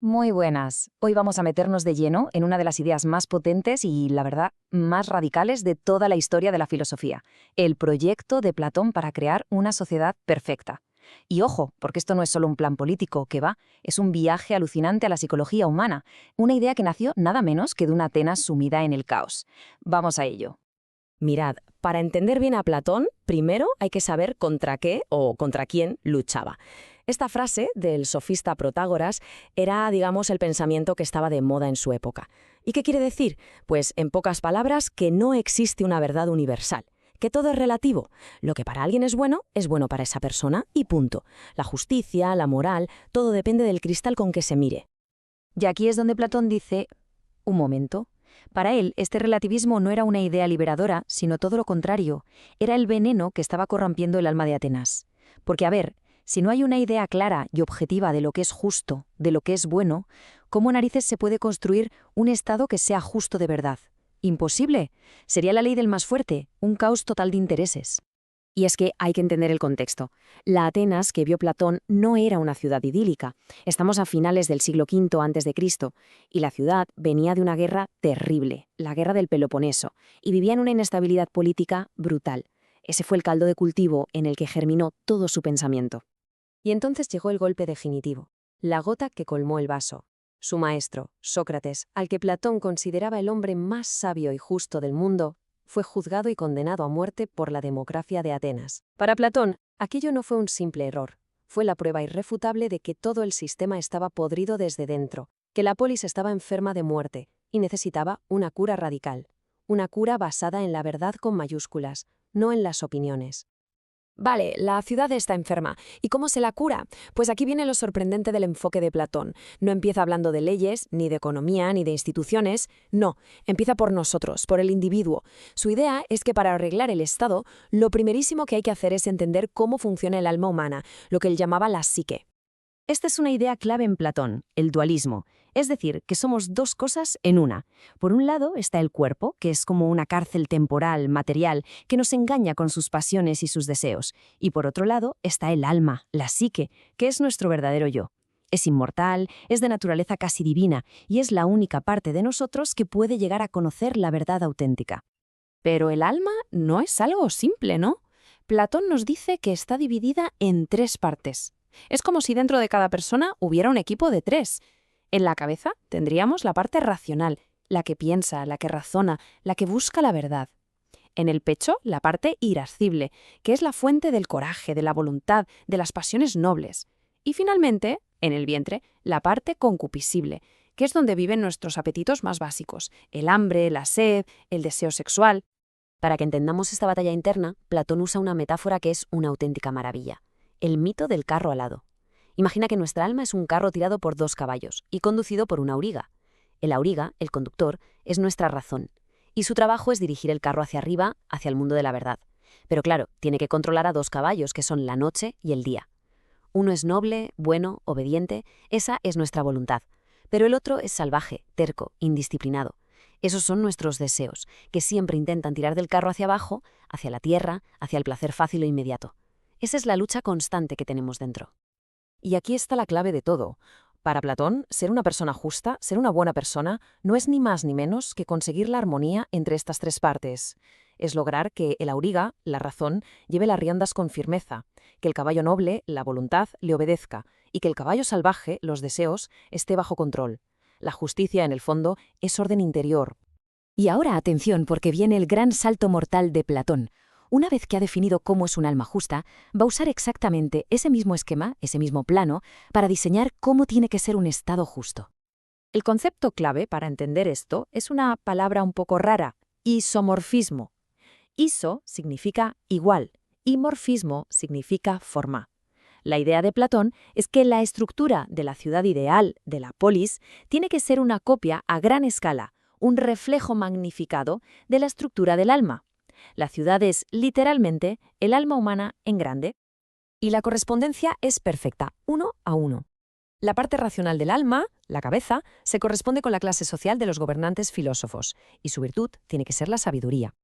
Muy buenas. Hoy vamos a meternos de lleno en una de las ideas más potentes y, la verdad, más radicales de toda la historia de la filosofía, el proyecto de Platón para crear una sociedad perfecta. Y ojo, porque esto no es solo un plan político, que va, es un viaje alucinante a la psicología humana, una idea que nació nada menos que de una Atenas sumida en el caos. Vamos a ello. Mirad, para entender bien a Platón, primero hay que saber contra qué o contra quién luchaba. Esta frase del sofista Protágoras era, digamos, el pensamiento que estaba de moda en su época. ¿Y qué quiere decir? Pues, en pocas palabras, que no existe una verdad universal, que todo es relativo. Lo que para alguien es bueno para esa persona y punto. La justicia, la moral, todo depende del cristal con que se mire. Y aquí es donde Platón dice, un momento. Para él, este relativismo no era una idea liberadora, sino todo lo contrario. Era el veneno que estaba corrompiendo el alma de Atenas. Porque, a ver, si no hay una idea clara y objetiva de lo que es justo, de lo que es bueno, ¿cómo narices se puede construir un Estado que sea justo de verdad? Imposible. Sería la ley del más fuerte, un caos total de intereses. Y es que hay que entender el contexto. La Atenas que vio Platón no era una ciudad idílica. Estamos a finales del siglo V a.C. y la ciudad venía de una guerra terrible, la guerra del Peloponeso, y vivía en una inestabilidad política brutal. Ese fue el caldo de cultivo en el que germinó todo su pensamiento. Y entonces llegó el golpe definitivo, la gota que colmó el vaso. Su maestro, Sócrates, al que Platón consideraba el hombre más sabio y justo del mundo, fue juzgado y condenado a muerte por la democracia de Atenas. Para Platón, aquello no fue un simple error. Fue la prueba irrefutable de que todo el sistema estaba podrido desde dentro, que la polis estaba enferma de muerte y necesitaba una cura radical. Una cura basada en la verdad con mayúsculas, no en las opiniones. Vale, la ciudad está enferma. ¿Y cómo se la cura? Pues aquí viene lo sorprendente del enfoque de Platón. No empieza hablando de leyes, ni de economía, ni de instituciones. No, empieza por nosotros, por el individuo. Su idea es que para arreglar el Estado, lo primerísimo que hay que hacer es entender cómo funciona el alma humana, lo que él llamaba la psique. Esta es una idea clave en Platón, el dualismo, es decir, que somos dos cosas en una. Por un lado está el cuerpo, que es como una cárcel temporal, material, que nos engaña con sus pasiones y sus deseos. Y por otro lado está el alma, la psique, que es nuestro verdadero yo. Es inmortal, es de naturaleza casi divina, y es la única parte de nosotros que puede llegar a conocer la verdad auténtica. Pero el alma no es algo simple, ¿no? Platón nos dice que está dividida en tres partes. Es como si dentro de cada persona hubiera un equipo de tres. En la cabeza tendríamos la parte racional, la que piensa, la que razona, la que busca la verdad. En el pecho, la parte irascible, que es la fuente del coraje, de la voluntad, de las pasiones nobles. Y finalmente, en el vientre, la parte concupiscible, que es donde viven nuestros apetitos más básicos, el hambre, la sed, el deseo sexual. Para que entendamos esta batalla interna, Platón usa una metáfora que es una auténtica maravilla: el mito del carro alado. Imagina que nuestra alma es un carro tirado por dos caballos y conducido por un auriga. El auriga, el conductor, es nuestra razón, y su trabajo es dirigir el carro hacia arriba, hacia el mundo de la verdad. Pero claro, tiene que controlar a dos caballos, que son la noche y el día. Uno es noble, bueno, obediente, esa es nuestra voluntad. Pero el otro es salvaje, terco, indisciplinado. Esos son nuestros deseos, que siempre intentan tirar del carro hacia abajo, hacia la tierra, hacia el placer fácil e inmediato. Esa es la lucha constante que tenemos dentro. Y aquí está la clave de todo. Para Platón, ser una persona justa, ser una buena persona, no es ni más ni menos que conseguir la armonía entre estas tres partes. Es lograr que el auriga, la razón, lleve las riendas con firmeza, que el caballo noble, la voluntad, le obedezca, y que el caballo salvaje, los deseos, esté bajo control. La justicia, en el fondo, es orden interior. Y ahora atención, porque viene el gran salto mortal de Platón. Una vez que ha definido cómo es un alma justa, va a usar exactamente ese mismo esquema, ese mismo plano, para diseñar cómo tiene que ser un estado justo. El concepto clave para entender esto es una palabra un poco rara: isomorfismo. Iso significa igual y morfismo significa forma. La idea de Platón es que la estructura de la ciudad ideal, de la polis, tiene que ser una copia a gran escala, un reflejo magnificado de la estructura del alma. La ciudad es, literalmente, el alma humana en grande. Y la correspondencia es perfecta, 1:1. La parte racional del alma, la cabeza, se corresponde con la clase social de los gobernantes filósofos, y su virtud tiene que ser la sabiduría.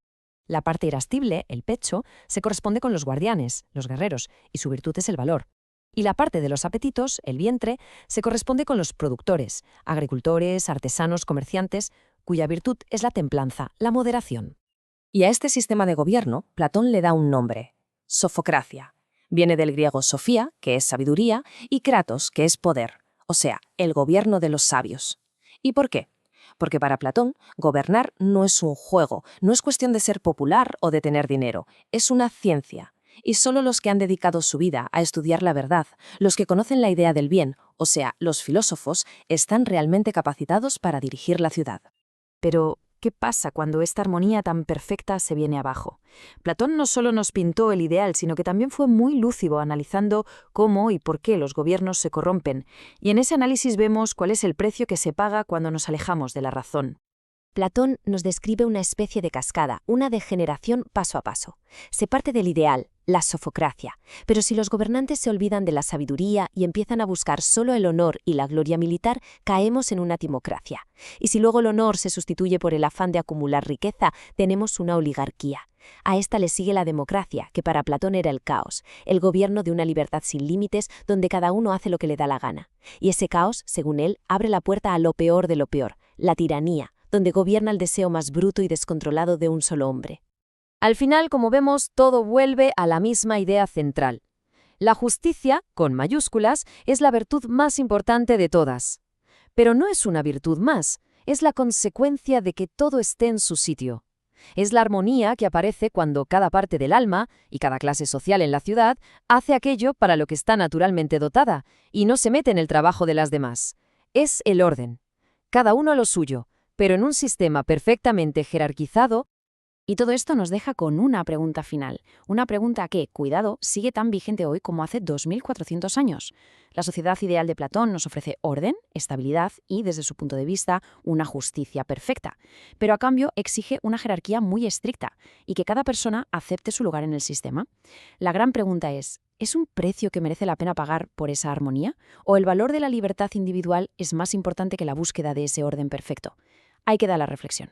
La parte irascible, el pecho, se corresponde con los guardianes, los guerreros, y su virtud es el valor. Y la parte de los apetitos, el vientre, se corresponde con los productores, agricultores, artesanos, comerciantes, cuya virtud es la templanza, la moderación. Y a este sistema de gobierno, Platón le da un nombre: sofocracia. Viene del griego sofía, que es sabiduría, y kratos, que es poder, o sea, el gobierno de los sabios. ¿Y por qué? Porque para Platón, gobernar no es un juego, no es cuestión de ser popular o de tener dinero, es una ciencia. Y solo los que han dedicado su vida a estudiar la verdad, los que conocen la idea del bien, o sea, los filósofos, están realmente capacitados para dirigir la ciudad. Pero, ¿qué pasa cuando esta armonía tan perfecta se viene abajo? Platón no solo nos pintó el ideal, sino que también fue muy lúcido analizando cómo y por qué los gobiernos se corrompen. Y en ese análisis vemos cuál es el precio que se paga cuando nos alejamos de la razón. Platón nos describe una especie de cascada, una degeneración paso a paso. Se parte del ideal, la sofocracia, pero si los gobernantes se olvidan de la sabiduría y empiezan a buscar solo el honor y la gloria militar, caemos en una timocracia. Y si luego el honor se sustituye por el afán de acumular riqueza, tenemos una oligarquía. A esta le sigue la democracia, que para Platón era el caos, el gobierno de una libertad sin límites donde cada uno hace lo que le da la gana. Y ese caos, según él, abre la puerta a lo peor de lo peor, la tiranía, donde gobierna el deseo más bruto y descontrolado de un solo hombre. Al final, como vemos, todo vuelve a la misma idea central. La justicia, con mayúsculas, es la virtud más importante de todas. Pero no es una virtud más, es la consecuencia de que todo esté en su sitio. Es la armonía que aparece cuando cada parte del alma, y cada clase social en la ciudad, hace aquello para lo que está naturalmente dotada, y no se mete en el trabajo de las demás. Es el orden. Cada uno a lo suyo, pero en un sistema perfectamente jerarquizado. Y todo esto nos deja con una pregunta final, una pregunta que, cuidado, sigue tan vigente hoy como hace 2400 años. La sociedad ideal de Platón nos ofrece orden, estabilidad y, desde su punto de vista, una justicia perfecta, pero a cambio exige una jerarquía muy estricta y que cada persona acepte su lugar en el sistema. La gran pregunta ¿es un precio que merece la pena pagar por esa armonía? ¿O el valor de la libertad individual es más importante que la búsqueda de ese orden perfecto? Ahí queda la reflexión.